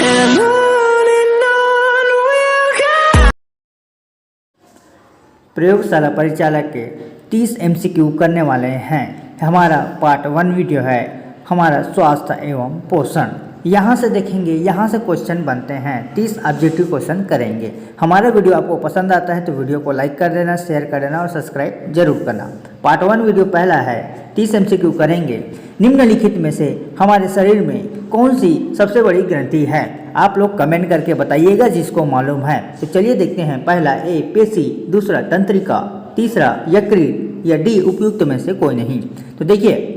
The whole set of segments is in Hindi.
and on we'll go. प्रयोगशाला परिचालक के 30 MCQ करने वाले हैं। हमारा पार्ट 1 वीडियो है हमारा स्वास्थ्य एवं पोषण। यहाँ से देखेंगे, यहाँ से क्वेश्चन बनते हैं, 30 ऑब्जेक्टिव क्वेश्चन करेंगे। हमारा वीडियो आपको पसंद आता है तो वीडियो को लाइक कर देना, शेयर कर देना और सब्सक्राइब जरूर करना। पार्ट 1 वीडियो पहला है, 30 MCQ करेंगे। निम्नलिखित में से हमारे शरीर में कौन सी सबसे बड़ी ग्रंथि है? आप लोग कमेंट करके बताइएगा जिसको मालूम है। तो चलिए देखते हैं। पहला ए पेशी, दूसरा तंत्रिका, तीसरा यकृत या डी उपयुक्त में से कोई नहीं। तो देखिए,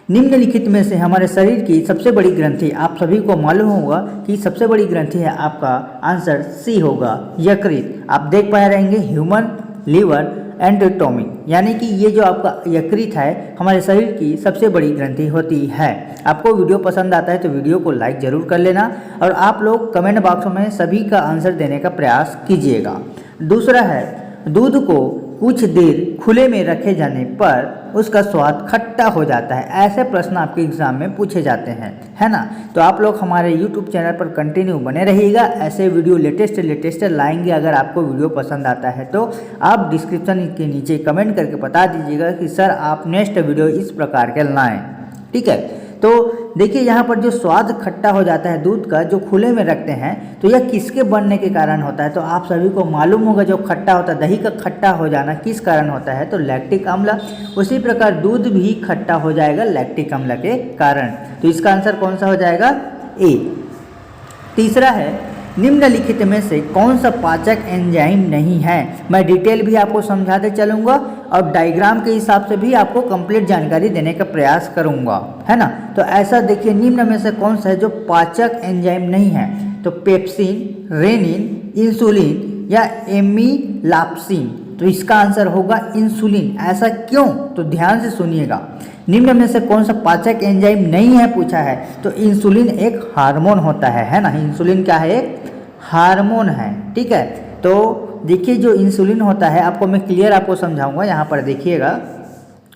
निम्नलिखित में से हमारे शरीर की सबसे बड़ी ग्रंथि, आप सभी को मालूम होगा कि सबसे बड़ी ग्रंथि है, आपका आंसर सी होगा, यकृत। आप देख पा रहेंगे ह्यूमन लिवर एंडोटोमी, यानी कि ये जो आपका यकृत है हमारे शरीर की सबसे बड़ी ग्रंथि होती है। आपको वीडियो पसंद आता है तो वीडियो को लाइक जरूर कर लेना और आप लोग कमेंट बॉक्स में सभी का आंसर देने का प्रयास कीजिएगा। दूसरा है, दूध को कुछ देर खुले में रखे जाने पर उसका स्वाद खट्टा हो जाता है। ऐसे प्रश्न आपके एग्जाम में पूछे जाते हैं, है ना। तो आप लोग हमारे YouTube चैनल पर कंटिन्यू बने रहिएगा, ऐसे वीडियो लेटेस्ट लाएंगे। अगर आपको वीडियो पसंद आता है तो आप डिस्क्रिप्शन के नीचे कमेंट करके बता दीजिएगा कि सर आप नेक्स्ट वीडियो इस प्रकार के लाएँ, ठीक है। तो देखिए, यहाँ पर जो स्वाद खट्टा हो जाता है दूध का, जो खुले में रखते हैं, तो यह किसके बनने के कारण होता है? तो आप सभी को मालूम होगा, जो खट्टा होता है, दही का खट्टा हो जाना किस कारण होता है? तो लैक्टिक अम्ल। उसी प्रकार दूध भी खट्टा हो जाएगा लैक्टिक अम्ल के कारण। तो इसका आंसर कौन सा हो जाएगा? ए। तीसरा है, निम्नलिखित में से कौन सा पाचक एंजाइम नहीं है? मैं डिटेल भी आपको समझाते चलूँगा और डायग्राम के हिसाब से भी आपको कंप्लीट जानकारी देने का प्रयास करूँगा, है ना। तो ऐसा देखिए, निम्न में से कौन सा है जो पाचक एंजाइम नहीं है? तो पेप्सिन, रेनिन, इंसुलिन या एमिलाप्सिन। तो इसका आंसर होगा इंसुलिन। ऐसा क्यों? तो ध्यान से सुनिएगा। निम्न में से कौन सा पाचक एंजाइम नहीं है पूछा है, तो इंसुलिन एक हार्मोन होता है ना। इंसुलिन क्या है? एक हार्मोन है, ठीक है। तो देखिए, जो इंसुलिन होता है, आपको मैं क्लियर आपको समझाऊंगा। यहाँ पर देखिएगा,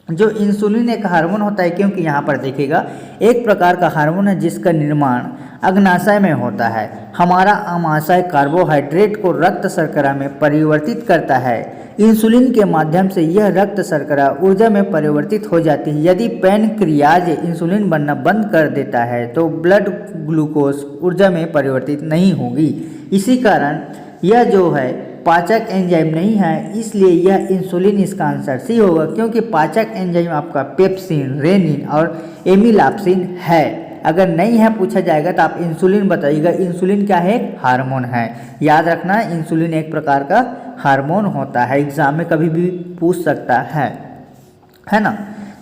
जो इंसुलिन एक हार्मोन होता है, क्योंकि यहाँ पर देखिएगा एक प्रकार का हार्मोन है जिसका निर्माण अग्नाशय में होता है। हमारा आमाशय कार्बोहाइड्रेट को रक्त शर्करा में परिवर्तित करता है। इंसुलिन के माध्यम से यह रक्त शर्करा ऊर्जा में परिवर्तित हो जाती है। यदि पैनक्रियाज इंसुलिन बनना बंद कर देता है तो ब्लड ग्लूकोज ऊर्जा में परिवर्तित नहीं होगी। इसी कारण यह जो है पाचक एंजाइम नहीं है, इसलिए यह इंसुलिन इसका आंसर सी होगा, क्योंकि पाचक एंजाइम आपका पेप्सिन, रेनिन और एमिलाप्सिन है। अगर नहीं है पूछा जाएगा तो आप इंसुलिन बताइएगा। इंसुलिन क्या है? एक हार्मोन है। याद रखना, इंसुलिन एक प्रकार का हार्मोन होता है, एग्जाम में कभी भी पूछ सकता है ना।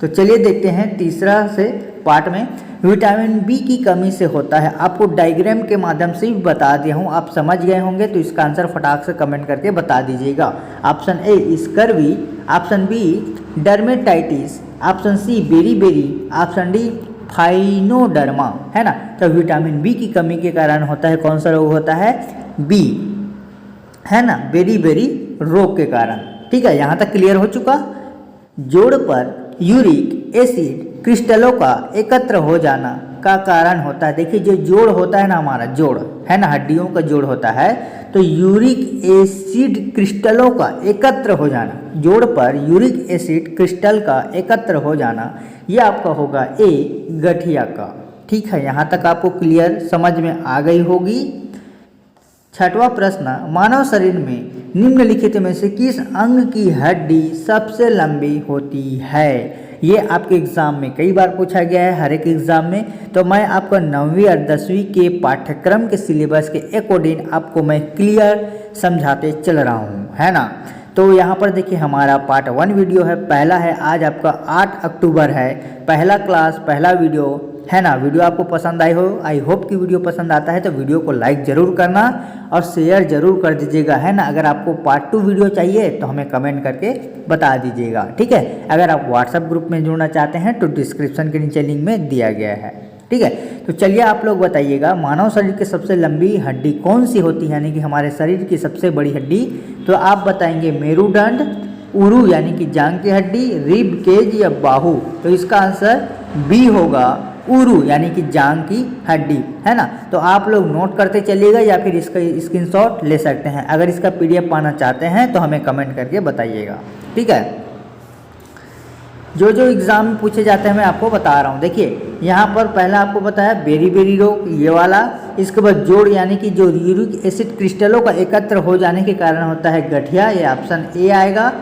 तो चलिए देखते हैं तीसरा से पार्ट में, विटामिन बी की कमी से होता है। आपको डायग्राम के माध्यम से भी बता दिया हूँ, आप समझ गए होंगे। तो इसका आंसर फटाक से कमेंट करके बता दीजिएगा। Option A scurvy, option B dermatitis, option C beri, option D phrynoderma, है ना। तो विटामिन बी की कमी के कारण होता है, कौन सा रोग होता है? बी, है ना, बेरी रोग के कारण, ठीक है। यहाँ तक क्लियर हो चुका। जोड़ पर यूरिक एसिड क्रिस्टलों का एकत्र हो जाना का कारण होता है। देखिए, जो जोड़ होता है ना, हमारा जोड़ है ना, हड्डियों का जोड़ होता है, तो यूरिक एसिड क्रिस्टलों का एकत्र हो जाना, जोड़ पर यूरिक एसिड क्रिस्टल का एकत्र हो जाना, यह आपका होगा ए गठिया का, ठीक है। यहाँ तक आपको क्लियर समझ में आ गई होगी। छठवां प्रश्न, मानव शरीर में निम्नलिखित में से किस अंग की हड्डी सबसे लंबी होती है? ये आपके एग्ज़ाम में कई बार पूछा गया है, हर एक एग्ज़ाम में। तो मैं आपको 9वीं और 10वीं के पाठ्यक्रम के सिलेबस के अकॉर्डिंग आपको मैं क्लियर समझाते चल रहा हूँ, है ना। तो यहाँ पर देखिए, हमारा पार्ट 1 वीडियो है, पहला है। आज आपका 8 अक्टूबर है, पहला क्लास, पहला वीडियो, है ना। वीडियो आपको पसंद आई होप कि वीडियो पसंद आता है तो वीडियो को लाइक ज़रूर करना और शेयर ज़रूर कर दीजिएगा, है ना। अगर आपको पार्ट 2 वीडियो चाहिए तो हमें कमेंट करके बता दीजिएगा, ठीक है। अगर आप व्हाट्सएप ग्रुप में जुड़ना चाहते हैं तो डिस्क्रिप्शन के नीचे लिंक में दिया गया है, ठीक है। तो चलिए आप लोग बताइएगा, मानव शरीर की सबसे लंबी हड्डी कौन सी होती है, यानी कि हमारे शरीर की सबसे बड़ी हड्डी? तो आप बताएंगे मेरुदंड, उरु यानी कि जांग की हड्डी, रिब केज या बाहु। तो इसका आंसर बी होगा, उरु यानी कि जांग की हड्डी, है ना। तो आप लोग नोट करते चलिएगा या फिर इसका स्क्रीनशॉट ले सकते हैं। अगर इसका PDF पाना चाहते हैं तो हमें कमेंट करके बताइएगा, ठीक है। जो जो एग्ज़ाम में पूछे जाते हैं मैं आपको बता रहा हूँ। देखिए यहाँ पर पहला आपको बताया बेरी रोग, ये वाला। इसके बाद जोड़ यानी कि जो यूरिक एसिड क्रिस्टलों का एकत्र हो जाने के कारण होता है गठिया, ये ऑप्शन ए आएगा।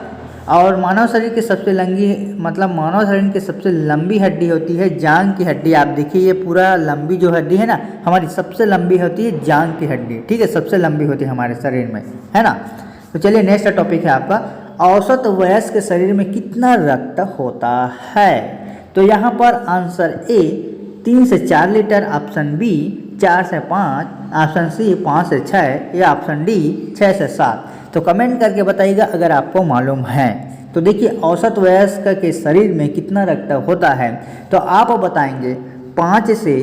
और मानव शरीर की सबसे मानव शरीर की सबसे लंबी हड्डी होती है जांग की हड्डी। आप देखिए ये पूरा लंबी जो हड्डी है ना, हमारी सबसे लंबी होती है जांग की हड्डी, ठीक है, सबसे लंबी होती है हमारे शरीर में, है ना। तो चलिए नेक्स्ट टॉपिक है आपका औसत वयस्क के शरीर में कितना रक्त होता है। तो यहाँ पर आंसर ए 3 से 4 लीटर, ऑप्शन बी 4 से 5, ऑप्शन सी 5 से 6 या ऑप्शन डी 6 से 7। तो कमेंट करके बताइएगा अगर आपको मालूम है। तो देखिए औसत वयस्क के शरीर में कितना रक्त होता है, तो आप बताएंगे 5 से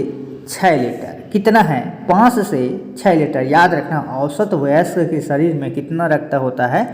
6 लीटर। कितना है? 5 से 6 लीटर। याद रखना औसत वयस्क के शरीर में कितना रक्त होता है,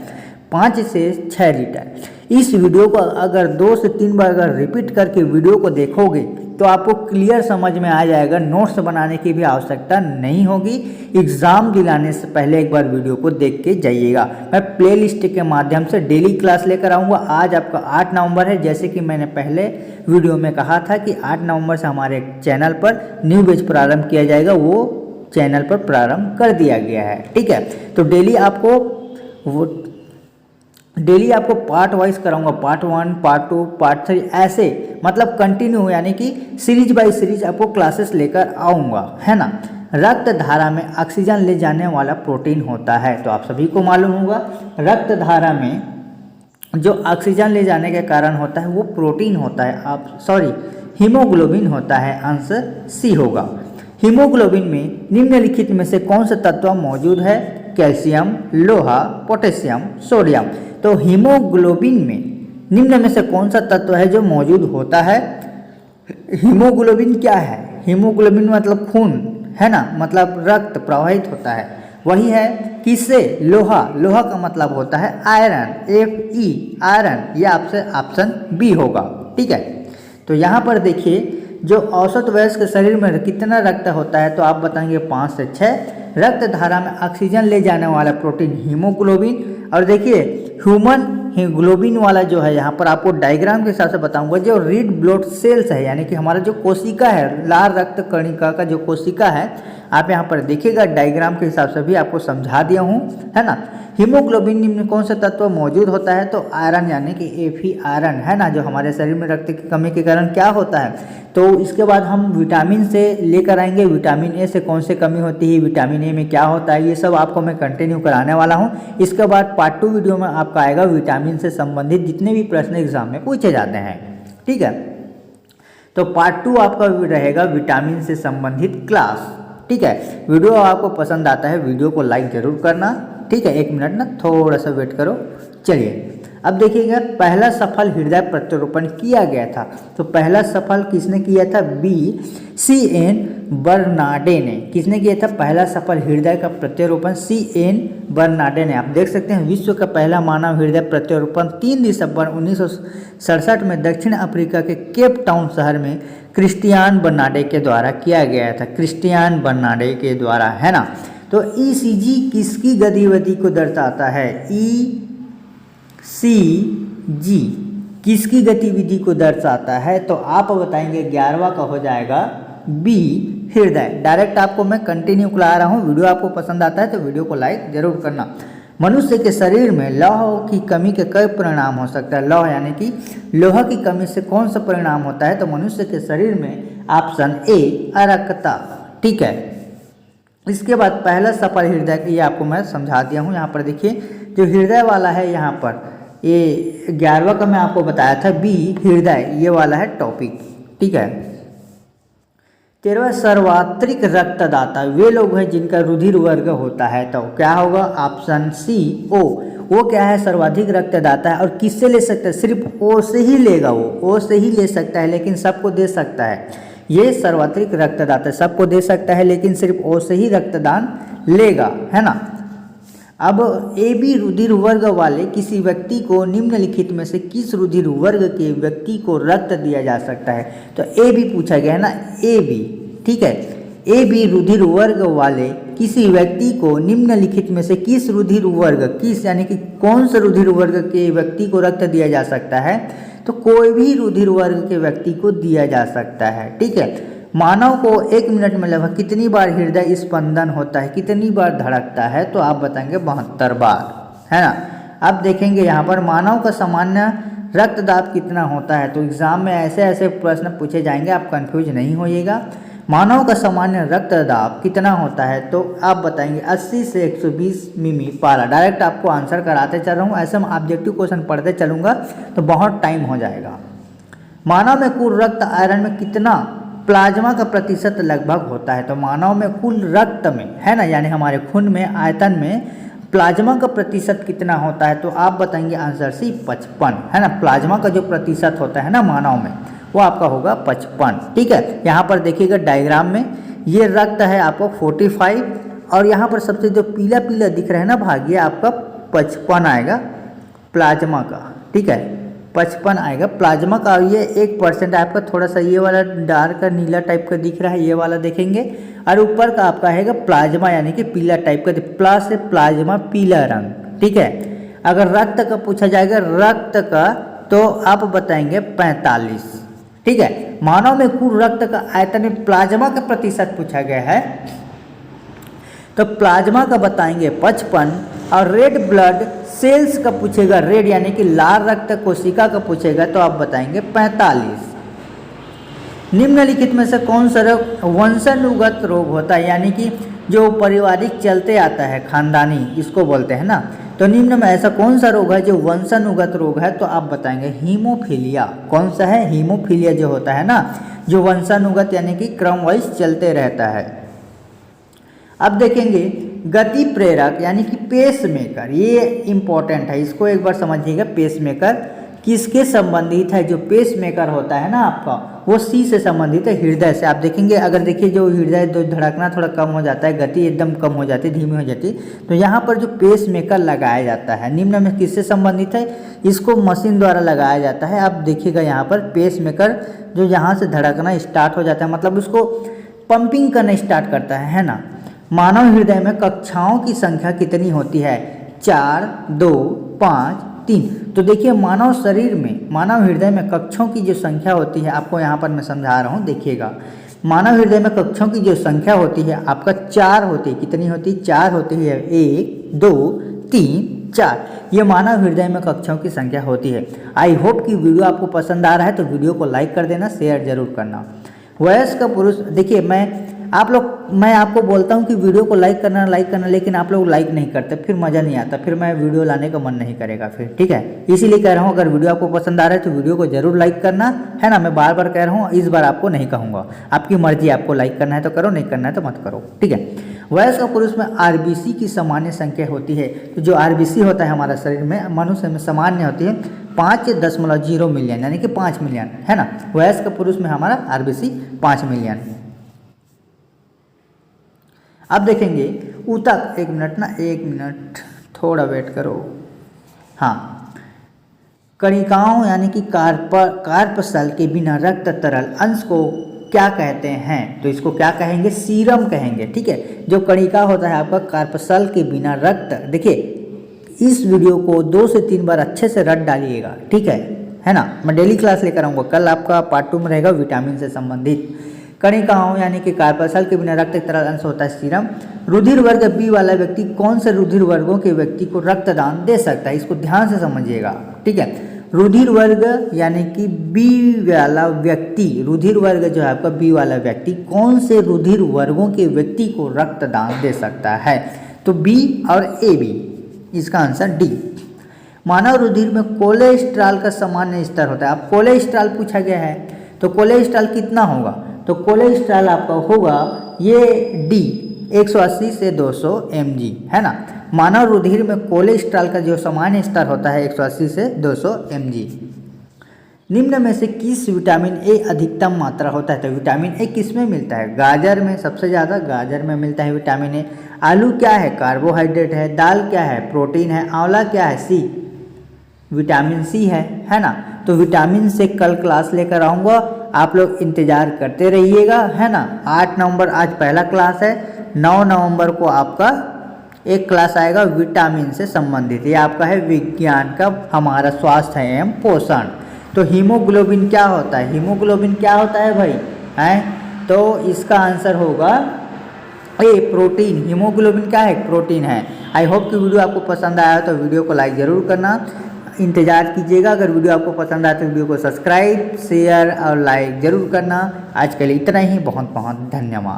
5 से 6 लीटर। इस वीडियो को अगर 2 से 3 बार अगर रिपीट करके वीडियो को देखोगे तो आपको क्लियर समझ में आ जाएगा, नोट्स बनाने की भी आवश्यकता नहीं होगी। एग्ज़ाम दिलाने से पहले एक बार वीडियो को देख के जाइएगा। मैं प्लेलिस्ट के माध्यम से डेली क्लास लेकर आऊँगा। आज आपका 8 नवंबर है, जैसे कि मैंने पहले वीडियो में कहा था कि 8 नवंबर से हमारे चैनल पर न्यू बैच प्रारंभ किया जाएगा, वो चैनल पर प्रारंभ कर दिया गया है, ठीक है। तो डेली आपको पार्ट वाइज कराऊंगा, पार्ट 1, पार्ट 2, पार्ट 3, ऐसे मतलब कंटिन्यू यानी कि सीरीज बाय सीरीज आपको क्लासेस लेकर आऊँगा, है ना। रक्त धारा में ऑक्सीजन ले जाने वाला प्रोटीन होता है, तो आप सभी को मालूम होगा रक्त धारा में जो ऑक्सीजन ले जाने के कारण होता है वो प्रोटीन होता है, हीमोग्लोबिन होता है। आंसर सी होगा। हीमोग्लोबिन में निम्नलिखित में से कौन सा तत्व मौजूद है? कैल्शियम, लोहा, पोटेशियम, सोडियम। तो हीमोग्लोबिन में निम्न में से कौन सा तत्व है जो मौजूद होता है? हीमोग्लोबिन क्या है? हीमोग्लोबिन मतलब खून, है ना, मतलब रक्त प्रवाहित होता है, वही है। किससे? लोहा। लोहा का मतलब होता है आयरन, Fe आयरन। यह आपसे ऑप्शन बी होगा, ठीक है। तो यहाँ पर देखिए जो औसत वयस्क के शरीर में कितना रक्त होता है, तो आप बताएंगे 5 से 6। रक्त धारा में ऑक्सीजन ले जाने वाला प्रोटीन हीमोग्लोबिन। और देखिए ह्यूमन हीमोग्लोबिन वाला जो है, यहाँ पर आपको डायग्राम के हिसाब से बताऊंगा, जो रेड ब्लड सेल्स है यानी कि हमारा जो कोशिका है, लाल रक्त कणिका का जो कोशिका है, आप यहाँ पर देखिएगा डायग्राम के हिसाब से भी आपको समझा दिया हूँ, है ना। हीमोग्लोबिन में कौन सा तत्व मौजूद होता है? तो आयरन यानी कि Fe आयरन, है ना, जो हमारे शरीर में रक्त की कमी के कारण क्या होता है। तो इसके बाद हम विटामिन से लेकर आएंगे, विटामिन ए से कौन से कमी होती है, विटामिन ए में क्या होता है, ये सब आपको मैं कंटिन्यू कराने वाला हूँ। इसके बाद पार्ट 2 वीडियो में आपका आएगा विटामिन से संबंधित जितने भी प्रश्न एग्जाम में पूछे जाते हैं, ठीक है। तो पार्ट 2 आपका रहेगा विटामिन से संबंधित क्लास, ठीक है। वीडियो आपको पसंद आता है वीडियो को लाइक जरूर करना, ठीक है। 1 मिनट ना थोड़ा सा वेट करो। चलिए अब देखिएगा पहला सफल हृदय प्रत्यारोपण किया गया था, तो पहला सफल किसने किया था? C.N. बर्नार्डे ने। किसने किया था पहला सफल हृदय का प्रत्यारोपण? C.N. बर्नार्डे ने। आप देख सकते हैं विश्व का पहला मानव हृदय प्रत्यारोपण 3 दिसंबर 1967 में दक्षिण अफ्रीका के केप टाउन शहर में क्रिस्टियान बर्नार्डे के द्वारा किया गया था, क्रिस्टियान बर्नार्डे के द्वारा, है ना। तो ECG किसकी गतिविधि को दर्शाता है? ECG किसकी गतिविधि को दर्शाता है? तो आप बताएंगे 11वां का हो जाएगा बी हृदय। डायरेक्ट आपको मैं कंटिन्यू करा रहा हूँ। वीडियो आपको पसंद आता है तो वीडियो को लाइक जरूर करना। मनुष्य के शरीर में लौह की कमी के कई परिणाम हो सकता है। लौह यानी कि लोहा की कमी से कौन सा परिणाम होता है? तो मनुष्य के शरीर में ऑप्शन ए अरक्तता, ठीक है। इसके बाद पहला सफल हृदय, ये आपको मैं समझा दिया हूँ। यहाँ पर देखिए जो हृदय वाला है, यहाँ पर ये 11वां का मैं आपको बताया था बी हृदय, ये वाला है टॉपिक, ठीक है। 13वां सर्वात्रिक रक्तदाता वे लोग हैं जिनका रुधिर वर्ग होता है, तो क्या होगा? ऑप्शन सी ओ। वो क्या है? सर्वाधिक रक्तदाता है। और किससे ले सकता है? सिर्फ ओ से ही लेगा, वो ओ से ही ले सकता है, लेकिन सबको दे सकता है। ये सर्वाधिक रक्तदाता सबको दे सकता है, लेकिन सिर्फ ओ से ही रक्तदान लेगा, है ना। अब ए बी रुधिर वर्ग वाले किसी व्यक्ति को निम्नलिखित में से किस रुधिर वर्ग के व्यक्ति को रक्त दिया जा सकता है। तो ए बी पूछा गया है ना, ए बी, ठीक है। ए बी रुधिर वर्ग वाले किसी व्यक्ति को निम्नलिखित में से किस रुधिर वर्ग, किस यानी कि कौन से रुधिर वर्ग के व्यक्ति को रक्त दिया जा सकता है। तो कोई भी रुधिर वर्ग के व्यक्ति को दिया जा सकता है, ठीक है। मानव को 1 मिनट में लगभग कितनी बार हृदय स्पंदन होता है, कितनी बार धड़कता है। तो आप बताएंगे 72 बार, है ना। अब देखेंगे यहाँ पर मानव का सामान्य रक्तदाब कितना होता है। तो एग्जाम में ऐसे ऐसे प्रश्न पूछे जाएंगे, आप कंफ्यूज नहीं होइएगा। मानव का सामान्य रक्तदाब कितना होता है। तो आप बताएंगे 80 से 120 मिमी पारा। डायरेक्ट आपको आंसर कराते चल रहा हूँ, ऐसे मैं ऑब्जेक्टिव क्वेश्चन पढ़ते चलूँगा तो बहुत टाइम हो जाएगा। मानव में कुल रक्त आयरन में कितना प्लाज्मा का प्रतिशत लगभग होता है। तो मानव में कुल रक्त में, है ना, यानी हमारे खून में आयतन में प्लाज्मा का प्रतिशत कितना होता है। तो आप बताएंगे आंसर सी 55, है ना। प्लाज्मा का जो प्रतिशत होता है ना मानव में, वो आपका होगा 55, ठीक है। यहाँ पर देखिएगा डायग्राम में, ये रक्त है आपको 45 और यहाँ पर सबसे जो पीला पीला दिख रहा है ना भाग, ये आपका 55 आएगा प्लाज्मा का, ठीक है। 55 आएगा प्लाज्मा का। ये 1% आपका थोड़ा सा ये वाला डार्क नीला टाइप का दिख रहा है, ये वाला देखेंगे। और ऊपर का आपका है प्लाज्मा यानी कि पीला टाइप का, प्लस से प्लाज्मा पीला रंग, ठीक है। अगर रक्त का पूछा जाएगा, रक्त का, तो आप बताएंगे 45, ठीक है। मानव में कुल रक्त का आयतन में प्लाज्मा का प्रतिशत पूछा गया है, तो प्लाज्मा का बताएंगे 55 और रेड ब्लड सेल्स का पूछेगा, रेड यानी कि लाल रक्त कोशिका का पूछेगा, तो आप बताएंगे 45। निम्नलिखित में से कौन सा रोग वंशानुगत रोग होता है, यानी कि जो पारिवारिक चलते आता है, खानदानी इसको बोलते हैं ना। तो निम्न में ऐसा कौन सा रोग है जो वंशानुगत रोग है। तो आप बताएंगे हीमोफीलिया। कौन सा है, हीमोफीलिया जो होता है ना, जो वंशानुगत यानी कि क्रम वाइज चलते रहता है। अब देखेंगे गति प्रेरक यानी कि पेस मेकर, ये इंपॉर्टेंट है, इसको एक बार समझिएगा। पेस मेकर किसके संबंधित है। जो पेस मेकर होता है ना आपका, वो सी से संबंधित है, हृदय से। आप देखेंगे, अगर देखिए जो हृदय जो धड़कना थोड़ा कम हो जाता है, गति एकदम कम हो जाती है, धीमी हो जाती है, तो यहाँ पर जो पेस मेकर लगाया जाता है निम्न में किससे संबंधित है, इसको मशीन द्वारा लगाया जाता है। आप देखिएगा यहाँ पर पेस मेकर जो यहाँ से धड़कना स्टार्ट हो जाता है, मतलब उसको पंपिंग करना स्टार्ट करता है ना। मानव हृदय में कक्षाओं की संख्या कितनी होती है, 4, 2, 5, 3। तो देखिए मानव शरीर में, मानव हृदय में कक्षों की जो संख्या होती है, आपको यहाँ पर मैं समझा रहा हूँ, देखिएगा। मानव हृदय में कक्षों की जो संख्या होती है आपका 4 होती है। कितनी होती है, 4 होती है। 1, 2, 3, 4, ये मानव हृदय में कक्षों की संख्या होती है। आई होप कि वीडियो आपको पसंद आ रहा है, तो वीडियो को लाइक कर देना, शेयर जरूर करना। वयस्क पुरुष, देखिए मैं आपको बोलता हूं कि वीडियो को लाइक करना, लेकिन आप लोग लाइक नहीं करते, फिर मज़ा नहीं आता, फिर मैं वीडियो लाने का मन नहीं करेगा फिर, ठीक है। इसीलिए कह रहा हूं, अगर वीडियो आपको पसंद आ रहा है तो वीडियो को जरूर लाइक करना, है ना। मैं बार बार कह रहा हूं, इस बार आपको नहीं कहूँगा, आपकी मर्जी, आपको लाइक करना है तो करो, नहीं करना है तो मत करो, ठीक है। वयस्क पुरुष में आरबीसी की सामान्य संख्या होती है। तो जो आरबीसी होता है हमारा शरीर में, मनुष्य में सामान्य होती है 5.0 मिलियन, यानी कि 5 मिलियन, है ना। वयस्क पुरुष में हमारा आरबीसी 5 मिलियन। अब देखेंगे ऊतक, 1 मिनट थोड़ा वेट करो। हाँ, कणिकाओं यानी कि कार्पसल के बिना रक्त तरल अंश को क्या कहते हैं। तो इसको क्या कहेंगे, सीरम कहेंगे, ठीक है। जो कणिका होता है आपका कार्पसल के बिना रक्त, देखिए इस वीडियो को 2 से 3 बार अच्छे से रट डालिएगा, ठीक है ना। मैं डेली क्लास लेकर आऊँगा, कल आपका पार्ट 2 में रहेगा विटामिन से संबंधित। कणिकाओं यानी कि कार्पसल के बिना रक्त तरल अंश होता है सीरम। रुधिर वर्ग बी वाला व्यक्ति कौन से रुधिर वर्गों के व्यक्ति को रक्तदान दे सकता है, इसको ध्यान से समझिएगा, ठीक है। रुधिर वर्ग यानी कि बी वाला व्यक्ति, रुधिर वर्ग जो है आपका बी वाला व्यक्ति कौन से रुधिर वर्गों के व्यक्ति को रक्तदान दे सकता है। तो बी और ए बी, इसका आंसर डी। मानव रुधिर में कोलेस्ट्रॉल का सामान्य स्तर होता है। अब कोलेस्ट्रॉल पूछा गया है, तो कोलेस्ट्रॉल कितना होगा। तो कोलेस्ट्रॉल आपका होगा ये डी, 180 से 200 mg, है ना। मानव रुधिर में कोलेस्ट्रॉल का जो सामान्य स्तर होता है 180 से 200 mg। निम्न में से किस विटामिन ए अधिकतम मात्रा होता है? तो विटामिन ए किस में मिलता है? गाजर में, सबसे ज़्यादा गाजर में मिलता है विटामिन ए। आलू क्या है? कार्बोहाइड्रेट है। दाल क्या है? प्रोटीन है। आंवला क्या है? सी, विटामिन सी है ना। तो विटामिन से कल क्लास लेकर आऊँगा, आप लोग इंतज़ार करते रहिएगा, है ना। 8 नवंबर आज पहला क्लास है, 9 नवंबर को आपका एक क्लास आएगा विटामिन से संबंधित। ये आपका है विज्ञान का हमारा स्वास्थ्य एवं पोषण। तो हीमोग्लोबिन क्या होता है? हीमोग्लोबिन क्या होता है भाई? हैं, तो इसका आंसर होगा ए, प्रोटीन। हीमोग्लोबिन क्या है? प्रोटीन है। आई होप कि वीडियो आपको पसंद आया तो वीडियो को लाइक ज़रूर करना, इंतज़ार कीजिएगा। अगर वीडियो आपको पसंद आए तो वीडियो को सब्सक्राइब, शेयर और लाइक ज़रूर करना। आज के लिए इतना ही, बहुत बहुत धन्यवाद।